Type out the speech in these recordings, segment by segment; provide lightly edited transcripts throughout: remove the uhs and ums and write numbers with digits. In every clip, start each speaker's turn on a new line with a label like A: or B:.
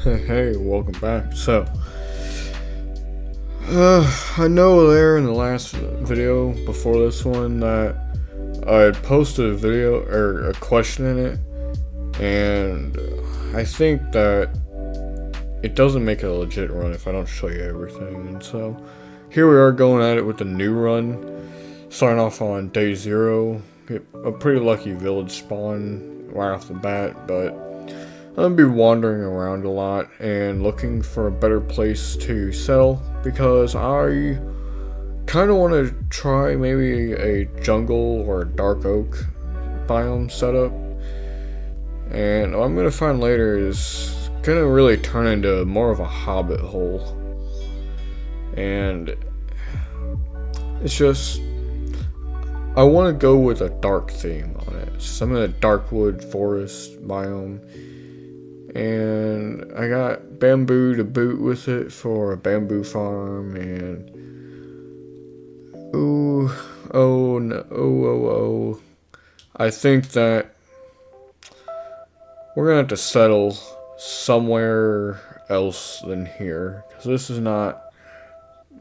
A: Hey, welcome back. I know there in the last video before this one that I had posted a video or a question in it, and I think that it doesn't make it a legit run if I don't show you everything. And so here we are going at it with the new run, starting off on day 0. Get a pretty lucky village spawn right off the bat, but I'm gonna be wandering around a lot and looking for a better place to settle because I kind of want to try maybe a jungle or a dark oak biome setup. And what I'm gonna find later is gonna really turn into more of a hobbit hole. And it's just, I want to go with a dark theme on it. So I'm in a darkwood forest biome. And I got bamboo to boot with it for a bamboo farm, and I think that we're gonna have to settle somewhere else than here, because this is not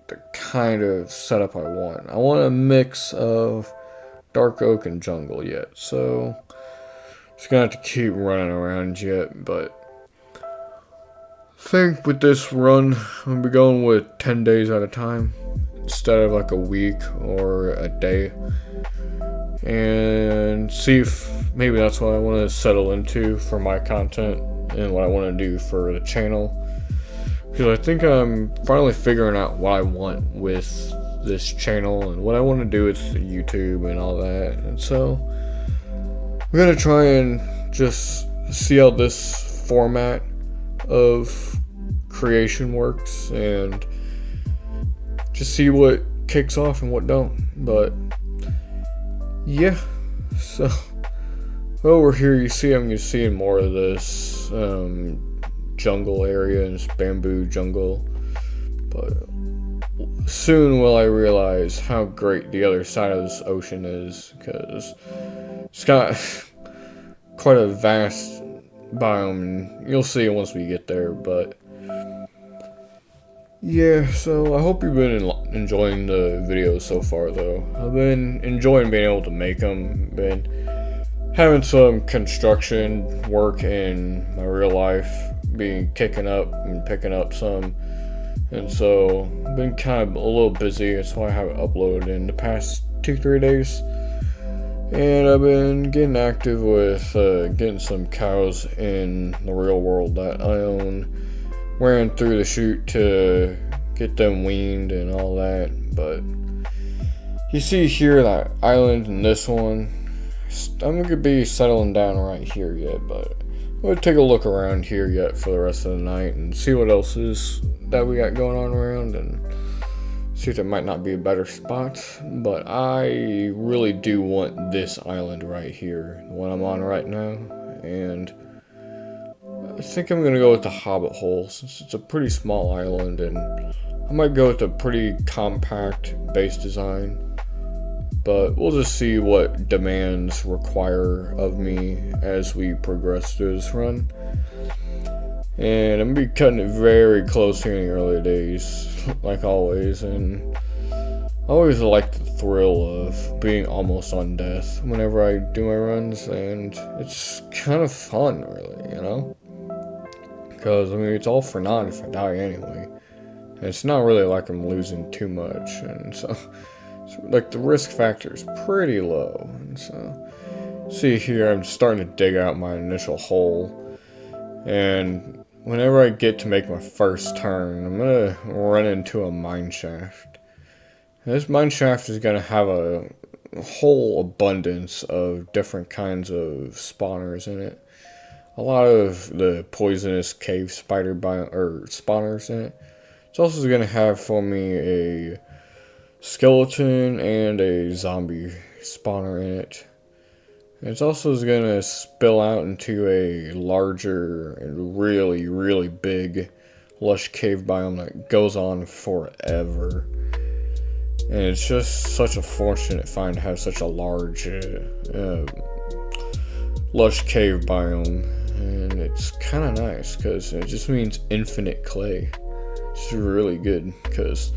A: the kind of setup I want. I want a mix of dark oak and jungle yet, so just gonna have to keep running around yet, but I think with this run, I'm gonna be going with 10 days at a time instead of like a week or a day, and see if maybe that's what I want to settle into for my content and what I want to do for the channel, because I think I'm finally figuring out what I want with this channel and what I want to do with YouTube and all that. And so I'm gonna try and just see how this format of creation works and just see what kicks off and what don't. But yeah, so over here you see I'm seeing more of this jungle area and this bamboo jungle, but soon will I realize how great the other side of this ocean is, because it's got quite a vast biome. You'll see once we get there. But yeah, so I hope you've been enjoying the videos so far, though. I've been enjoying being able to make them. Been having some construction work in my real life, being kicking up and picking up some, and so I've been kind of a little busy. That's why I haven't uploaded in the past 2-3 days. And I've been getting active with getting some cows in the real world that I own, ran through the chute to get them weaned and all that. But you see here that island and this one, I'm going to be settling down right here yet, but I'm going to take a look around here yet for the rest of the night and see what else is that we got going on around, and see if there might not be a better spot. But I really do want this island right here, the one I'm on right now, and I think I'm gonna go with the hobbit hole since it's a pretty small island, and I might go with a pretty compact base design, but we'll just see what demands require of me as we progress through this run. And I'm gonna be cutting it very close here in the early days, like always, and I always like the thrill of being almost on death whenever I do my runs, and it's kind of fun, really, you know? Because, I mean, it's all for naught if I die anyway, and it's not really like I'm losing too much, and so, like, the risk factor is pretty low. And so, see here, I'm starting to dig out my initial hole, and whenever I get to make my first turn, I'm gonna run into a mine shaft. And this mine shaft is gonna have a whole abundance of different kinds of spawners in it. A lot of the poisonous cave spider spawners in it. It's also gonna have for me a skeleton and a zombie spawner in it. It's also going to spill out into a larger and really, really big lush cave biome that goes on forever. And it's just such a fortunate find to have such a large lush cave biome. and it's kind of nice because it just means infinite clay. It's really good because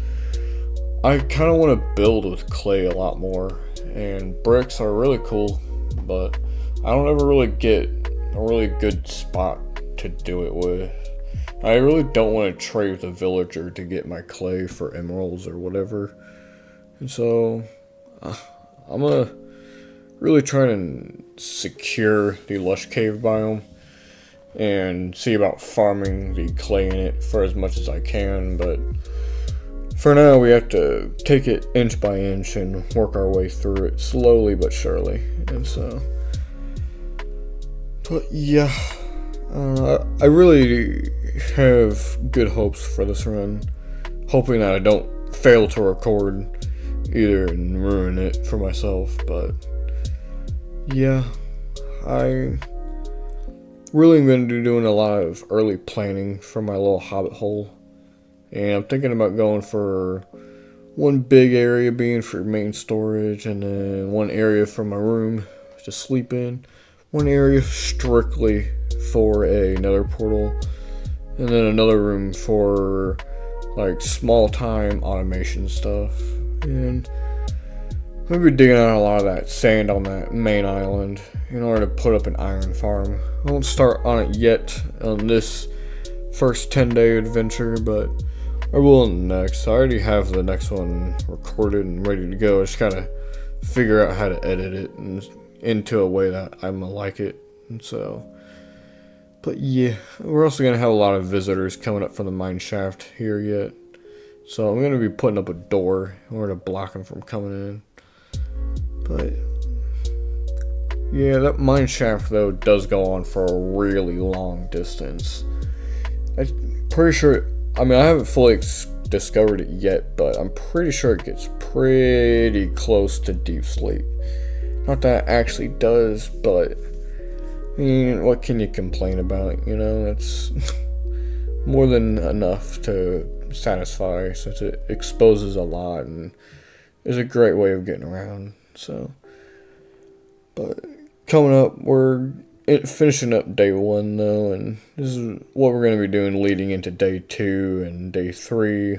A: I kind of want to build with clay a lot more, and bricks are really cool, but I don't ever really get a really good spot to do it with. I really don't want to trade with a villager to get my clay for emeralds or whatever, and so I'm gonna really try to secure the lush cave biome and see about farming the clay in it for as much as I can, but for now we have to take it inch by inch and work our way through it slowly but surely. And so, but yeah, I really have good hopes for this run, hoping that I don't fail to record either and ruin it for myself. But yeah, I really am going to be doing a lot of early planning for my little hobbit hole, and I'm thinking about going for one big area being for main storage, and then one area for my room to sleep in, one area strictly for another portal, and then another room for like small time automation stuff, and maybe digging out a lot of that sand on that main island in order to put up an iron farm. I won't start on it yet on this first 10-day adventure, but I will in the next. I already have the next one recorded and ready to go. I just gotta figure out how to edit it and into a way that I'm gonna like it. And so, but yeah, we're also gonna have a lot of visitors coming up from the mine shaft here yet. So I'm gonna be putting up a door in order to block them from coming in. But yeah, that mine shaft though does go on for a really long distance. I'm pretty sure, I mean, I haven't fully discovered it yet, but I'm pretty sure it gets pretty close to deep sleep. Not that it actually does, but I mean, what can you complain about? You know, it's more than enough to satisfy since it exposes a lot and is a great way of getting around. So, but coming up, we're finishing up day 1 though, and this is what we're going to be doing leading into day 2 and day 3.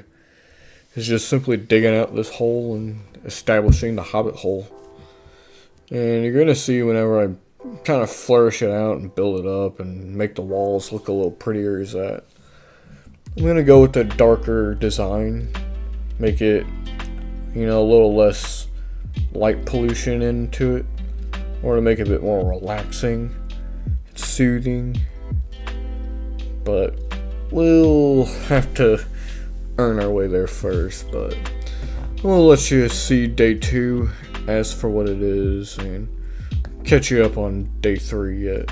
A: Is just simply digging out this hole and establishing the hobbit hole. And you're going to see whenever I kind of flourish it out and build it up and make the walls look a little prettier is that I'm going to go with the darker design, make it, you know, a little less light pollution into it, or to make it a bit more relaxing, soothing. But we'll have to earn our way there first. But we'll let you see day 2 as for what it is and catch you up on day 3 yet.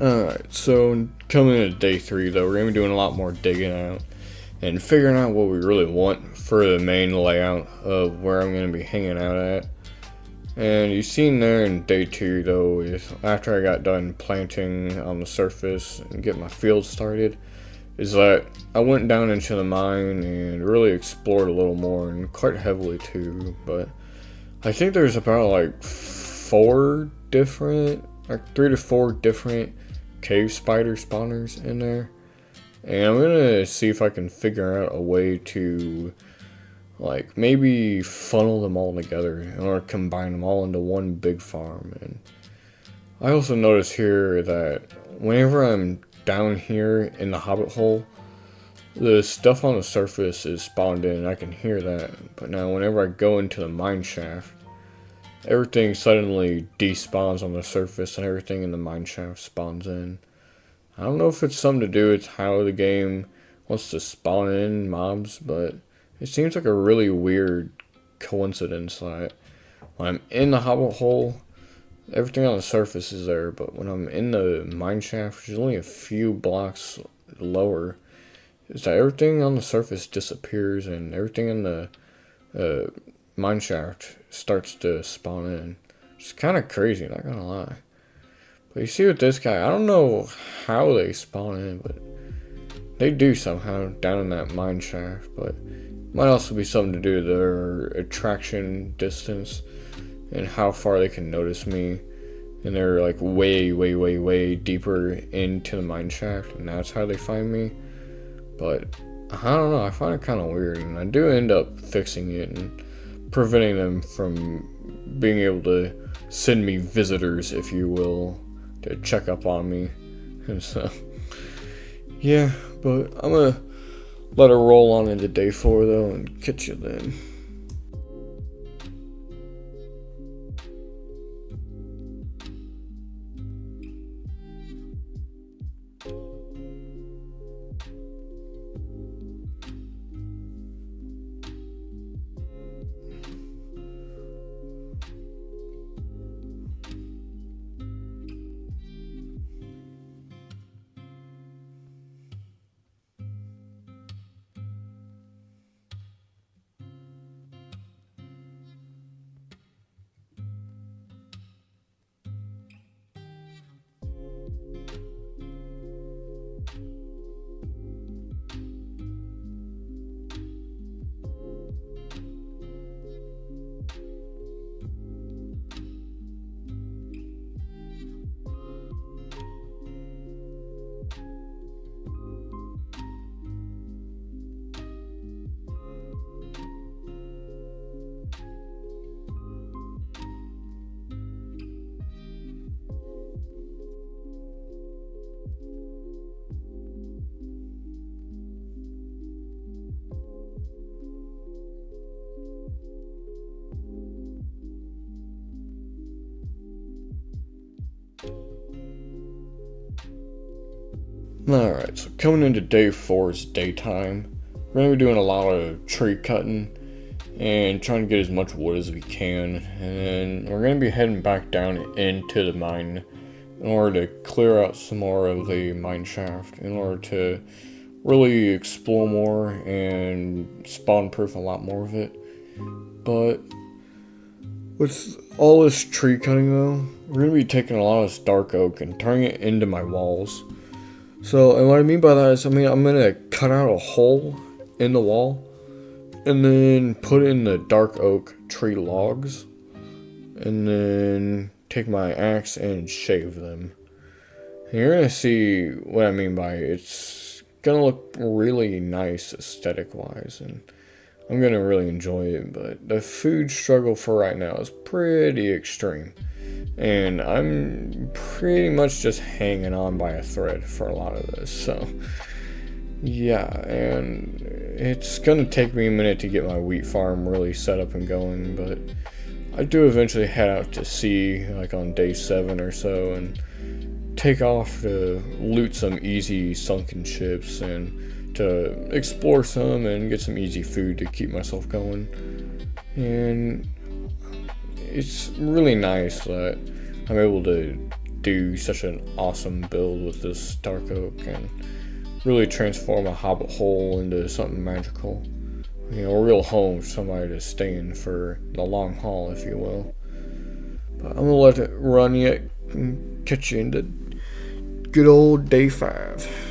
A: Alright, so coming into day 3 though, we're going to be doing a lot more digging out and figuring out what we really want for the main layout of where I'm going to be hanging out at. And you've seen there in day 2 though, is after I got done planting on the surface and get my field started, is that I went down into the mine and really explored a little more, and quite heavily too. But I think there's about like 3 to 4 different cave spider spawners in there, and I'm gonna see if I can figure out a way to like maybe funnel them all together or combine them all into one big farm. And I also notice here that whenever I'm down here in the hobbit hole, the stuff on the surface is spawned in, and I can hear that. But now whenever I go into the mine shaft, everything suddenly despawns on the surface and everything in the mine shaft spawns in. I don't know if it's something to do with how the game wants to spawn in mobs, but it seems like a really weird coincidence that when I'm in the hobbit hole, everything on the surface is there, but when I'm in the mine shaft, which is only a few blocks lower, is that everything on the surface disappears and everything in the mine shaft starts to spawn in. It's kind of crazy, not gonna lie. But you see with this guy, I don't know how they spawn in, but they do somehow down in that mine shaft. But it might also be something to do with their attraction distance and how far they can notice me. And they're like way deeper into the mine shaft, and that's how they find me. But I don't know, I find it kind of weird, and I do end up fixing it and preventing them from being able to send me visitors, if you will, to check up on me. And so, yeah, but I'm gonna let her roll on into day 4 though and catch you then. Alright, so coming into day 4's daytime, we're going to be doing a lot of tree cutting and trying to get as much wood as we can, and then we're going to be heading back down into the mine in order to clear out some more of the mine shaft, in order to really explore more and spawn proof a lot more of it. But with all this tree cutting though, we're going to be taking a lot of this dark oak and turning it into my walls. So, and what I mean by that is, I'm going to cut out a hole in the wall and then put in the dark oak tree logs and then take my axe and shave them. And you're going to see what I mean by it. It's going to look really nice aesthetic wise, and I'm going to really enjoy it, but the food struggle for right now is pretty extreme. And I'm pretty much just hanging on by a thread for a lot of this, so yeah, and it's gonna take me a minute to get my wheat farm really set up and going, but I do eventually head out to sea, like on day 7 or so, and take off to loot some easy sunken ships and to explore some and get some easy food to keep myself going. And it's really nice that I'm able to do such an awesome build with this dark oak and really transform a hobbit hole into something magical. You know, a real home for somebody to stay in for the long haul, if you will. But I'm gonna let it run yet and catch you into good old day 5.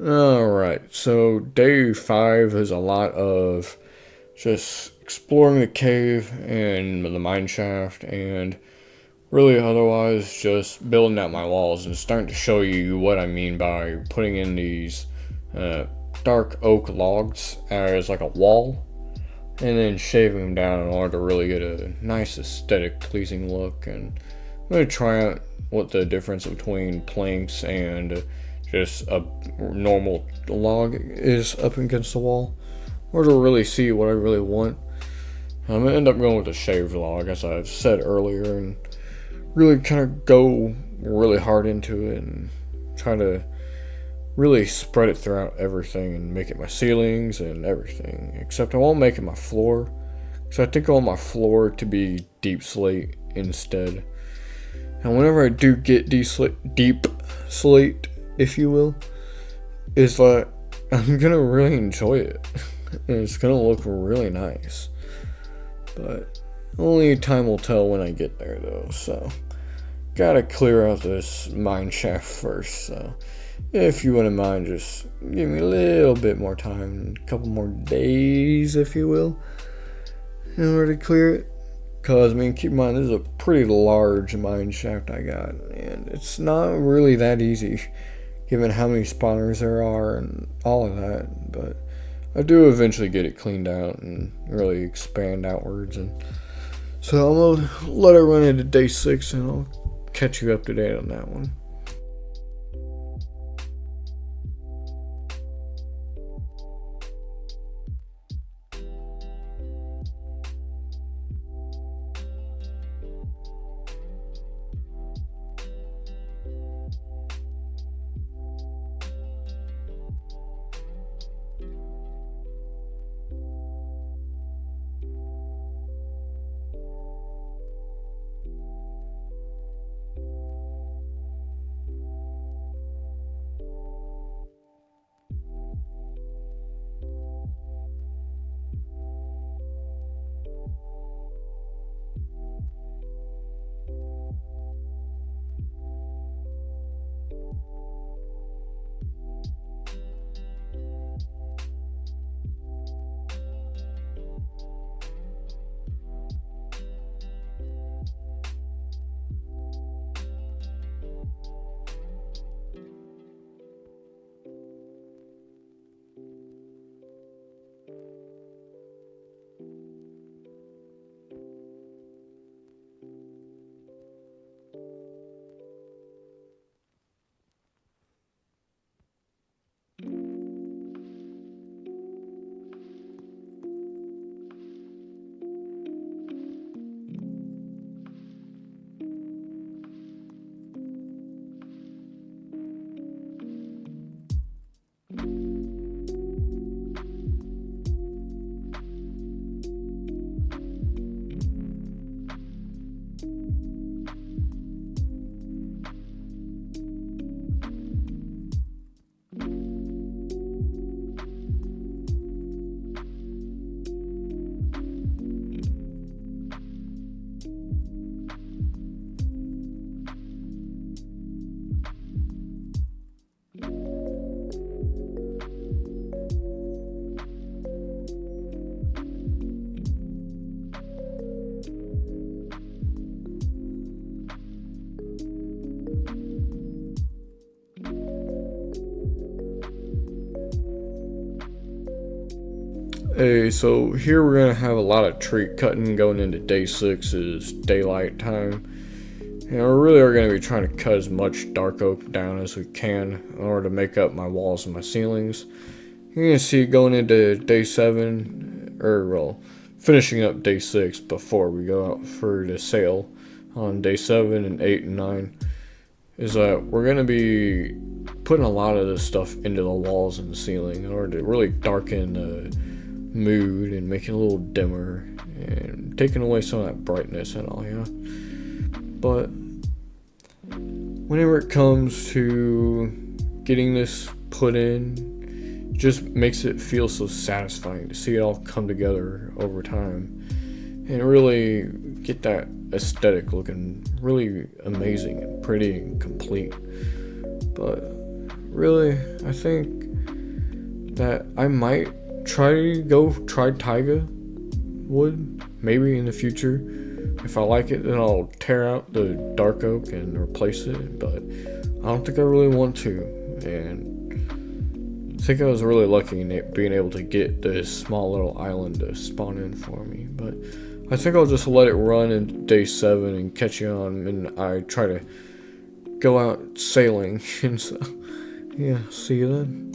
A: Alright, so day 5 is a lot of just exploring the cave and the mine shaft, and really otherwise just building out my walls and starting to show you what I mean by putting in these uh, dark oak logs as like a wall and then shaving them down in order to really get a nice aesthetic pleasing look. And I'm going to try out what the difference between planks and just a normal log is up against the wall, or to really see what I really want. I'm going to end up going with a shaved log, as I've said earlier, and really kind of go really hard into it and try to really spread it throughout everything and make it my ceilings and everything. Except I won't make it my floor, because I think I want my floor to be deep slate instead. And whenever I do get deep slate, if you will, is like I'm gonna really enjoy it. And it's gonna look really nice. But only time will tell when I get there, though. So gotta clear out this mine shaft first. So if you wouldn't mind, just give me a little bit more time, a couple more days, if you will, in order to clear it. Because, I mean, keep in mind, this is a pretty large mine shaft I got, and it's not really that easy, given how many spawners there are and all of that. But I do eventually get it cleaned out and really expand outwards. And so I'm going to let it run into day 6, and I'll catch you up to date on that one. Hey, so here we're gonna have a lot of tree cutting going into day 6 is daylight time. And we really are gonna be trying to cut as much dark oak down as we can in order to make up my walls and my ceilings. You're gonna see going into day 7, or well, finishing up day 6 before we go out for the sale on day 7 and 8 and 9, is that we're gonna be putting a lot of this stuff into the walls and the ceiling in order to really darken the mood and make it a little dimmer and taking away some of that brightness and all, yeah. But whenever it comes to getting this put in, it just makes it feel so satisfying to see it all come together over time and really get that aesthetic looking really amazing and pretty and complete. But really, I think that I might try Taiga wood maybe in the future. If I like it, then I'll tear out the dark oak and replace it, but I don't think I really want to. And I think I was really lucky in being able to get this small little island to spawn in for me. But I think I'll just let it run in day 7 and catch you on when I try to go out sailing. And so, yeah, see you then.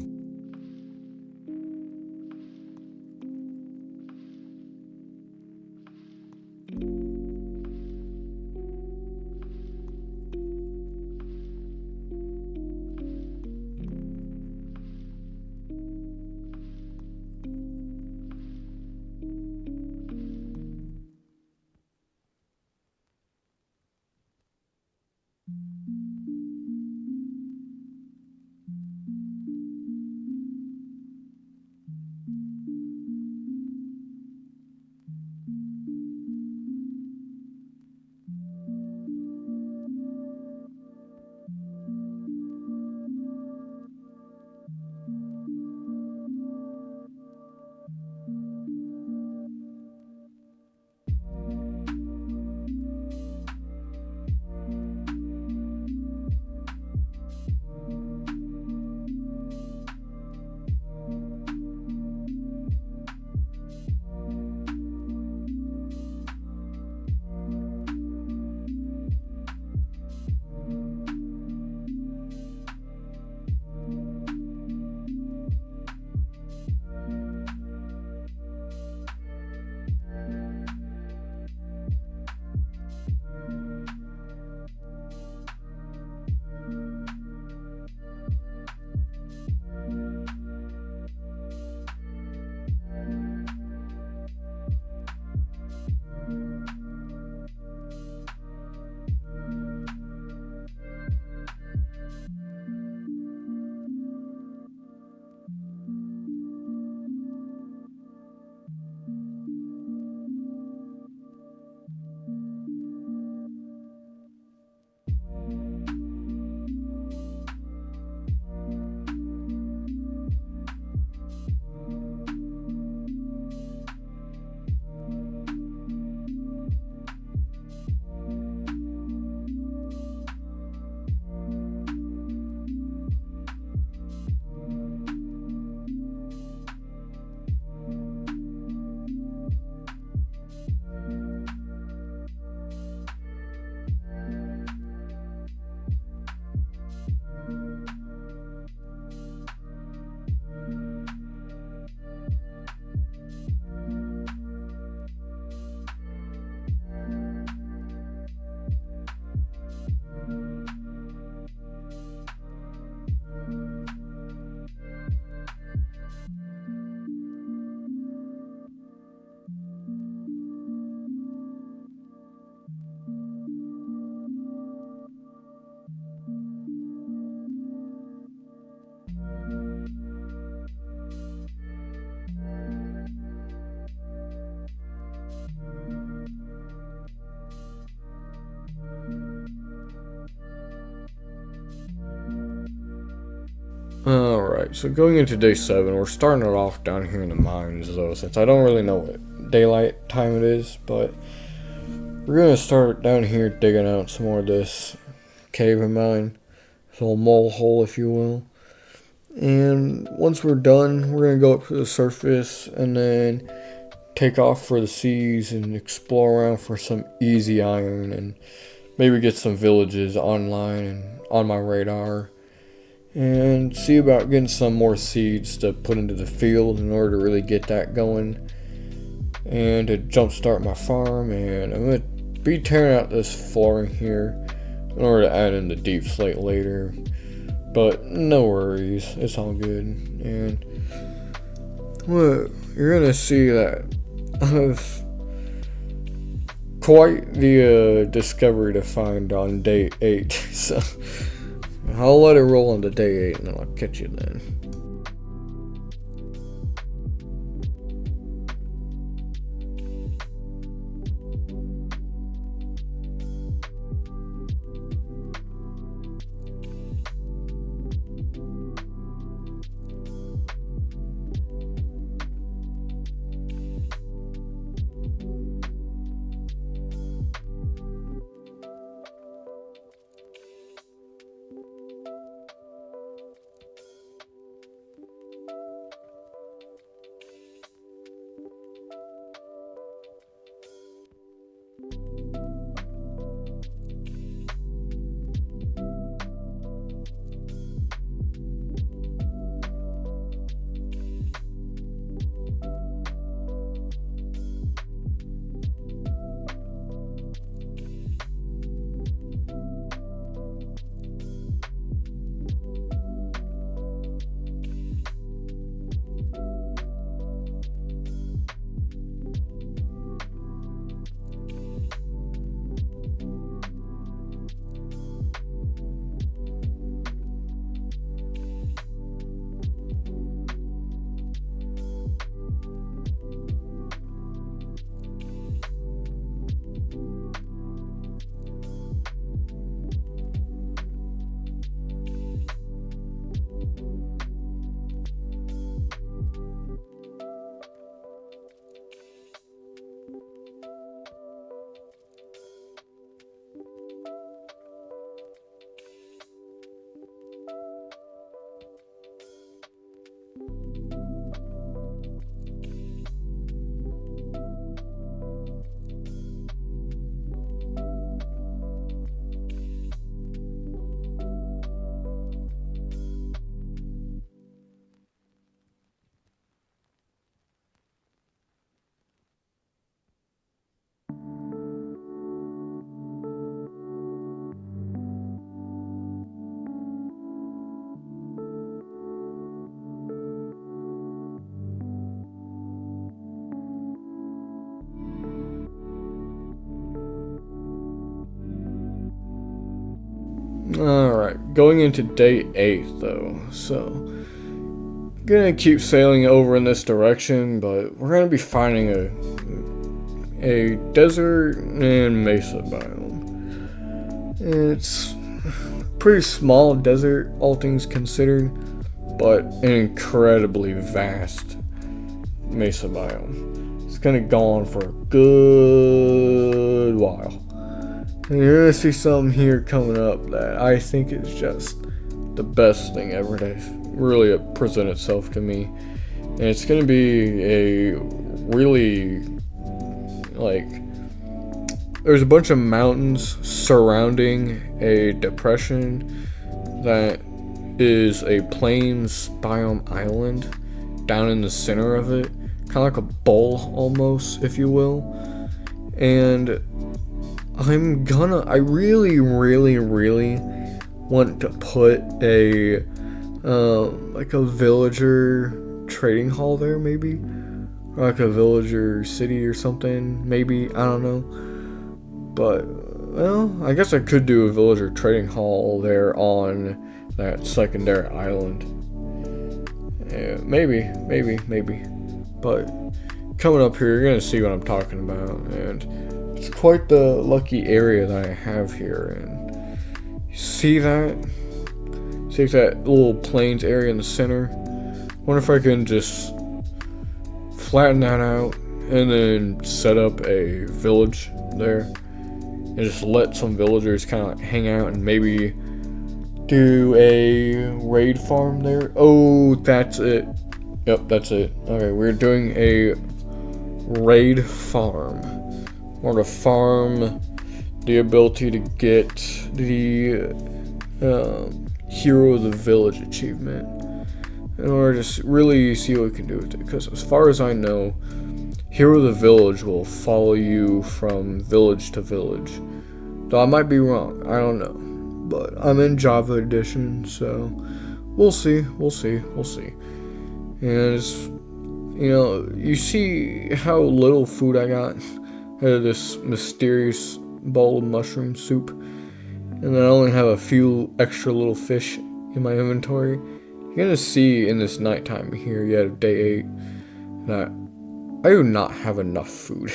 A: Alright, so going into day 7, we're starting it off down here in the mines though, since I don't really know what daylight time it is, but we're gonna start down here digging out some more of this cave of mine, this little mole hole if you will. And once we're done, we're gonna go up to the surface and then take off for the seas and explore around for some easy iron and maybe get some villages online and on my radar and see about getting some more seeds to put into the field in order to really get that going and to jumpstart my farm. And I'm gonna be tearing out this flooring here in order to add in the deep slate later, but no worries, it's all good. And well, you're gonna see that I've quite the discovery to find on day 8, so I'll let it roll into day 8 and then I'll catch you then. Alright, going into day 8 though, so gonna keep sailing over in this direction, but we're gonna be finding a desert and mesa biome. It's pretty small desert, all things considered, but an incredibly vast mesa biome. It's gonna go on for a good while. And you're gonna see something here coming up that I think is just the best thing ever to really present itself to me. And it's gonna be a really, like, there's a bunch of mountains surrounding a depression that is a plains biome island down in the center of it, kind of like a bowl almost, if you will. And I really want to put a like a villager trading hall there, maybe, or like a villager city or something, maybe, I don't know. But well, I guess I could do a villager trading hall there on that secondary island. Yeah, maybe. But coming up here, you're gonna see what I'm talking about, and it's quite the lucky area that I have here. And you see that? See that little plains area in the center? Wonder if I can just flatten that out and then set up a village there and just let some villagers kind of hang out and maybe do a raid farm there. Oh, that's it. Yep, that's it. Okay, we're doing a raid farm. We're gonna farm the ability to get the Hero of the Village achievement in order to really see what we can do with it. Because as far as I know, Hero of the Village will follow you from village to village. Though I might be wrong, I don't know. But I'm in Java Edition, so we'll see. And it's, you see how little food I got out of this mysterious bowl of mushroom soup, and then I only have a few extra little fish in my inventory. You're gonna see in this nighttime here, day 8, that I do not have enough food.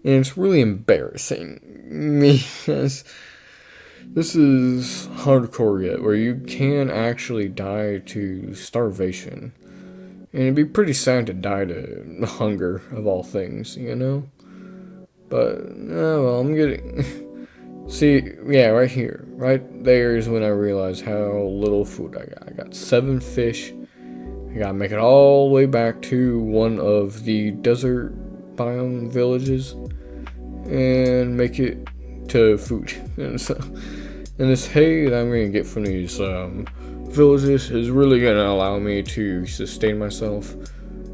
A: And it's really embarrassing me, because this is hardcore yet, where you can actually die to starvation. And it'd be pretty sad to die to hunger, of all things, But, well, I'm getting... See, yeah, right here. Right there is when I realized how little food I got. I got 7 fish. I gotta make it all the way back to one of the desert biome villages and make it to food. And this hay that I'm gonna get from these villages is really gonna allow me to sustain myself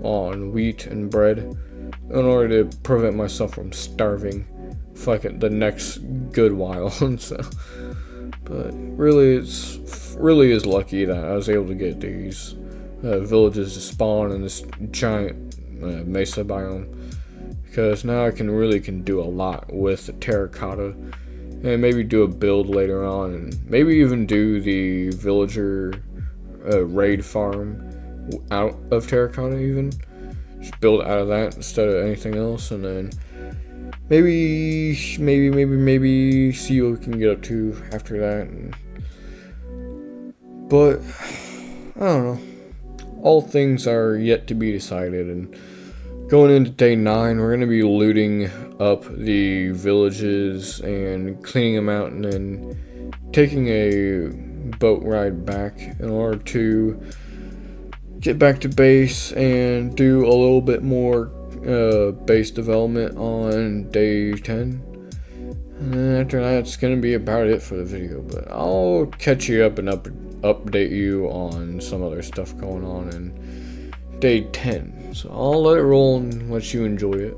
A: on wheat and bread in order to prevent myself from starving for like the next good while. But really, it's really is lucky that I was able to get these villages to spawn in this giant mesa biome, because now I can do a lot with the terracotta, and maybe do a build later on, and maybe even do the villager raid farm out of terracotta, even just build out of that instead of anything else, and then maybe see what we can get up to after that. But I don't know. All things are yet to be decided, and going into day 9, we're going to be looting up the villages and cleaning them out, and then taking a boat ride back in order to get back to base and do a little bit more base development on day 10. And then after that, it's going to be about it for the video, but I'll catch you up and update you on some other stuff going on in day 10. So I'll let it roll and let you enjoy it.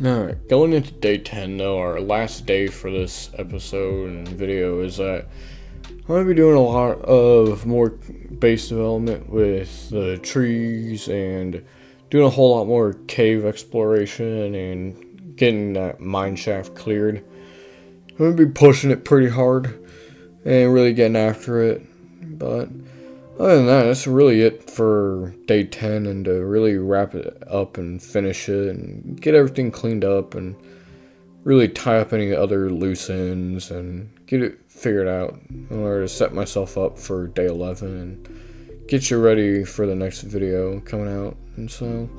A: Alright, going into day 10 though, our last day for this episode and video is that I'm going to be doing a lot of more base development with the trees and doing a whole lot more cave exploration and getting that mine shaft cleared. I'm going to be pushing it pretty hard and really getting after it, but other than that, that's really it for day 10, and to really wrap it up and finish it and get everything cleaned up and really tie up any other loose ends and get it figured out in order to set myself up for day 11 and get you ready for the next video coming out. And so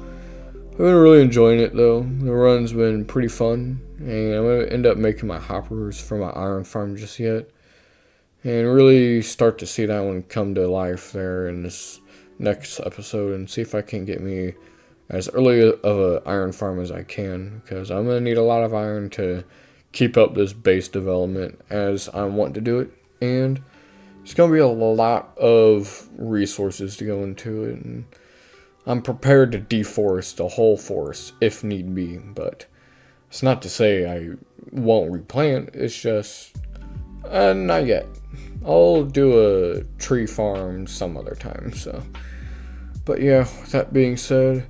A: I've been really enjoying it though. The run's been pretty fun, and I'm going to end up making my hoppers for my iron farm just yet. And really start to see that one come to life there in this next episode, and see if I can get me as early of an iron farm as I can, because I'm going to need a lot of iron to keep up this base development as I want to do it. And it's going to be a lot of resources to go into it, and I'm prepared to deforest the whole forest if need be, but it's not to say I won't replant. It's just not yet. I'll do a tree farm some other time. So, but yeah, with that being said,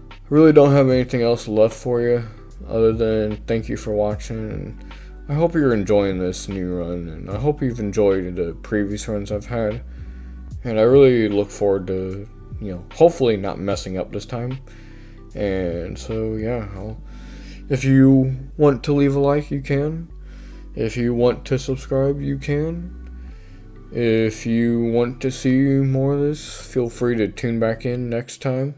A: I really don't have anything else left for you other than thank you for watching, and I hope you're enjoying this new run, and I hope you've enjoyed the previous runs I've had, and I really look forward to, hopefully not messing up this time. And so yeah, if you want to leave a like, you can. If you want to subscribe, you can. If you want to see more of this, feel free to tune back in next time.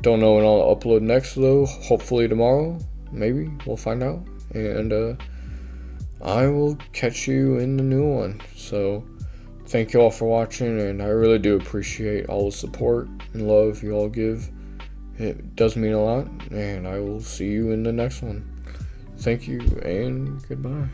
A: Don't know when I'll upload next though. Hopefully tomorrow. Maybe. We'll find out. And I will catch you in the new one. So thank you all for watching, and I really do appreciate all the support and love you all give. It does mean a lot, and I will see you in the next one. Thank you, and goodbye.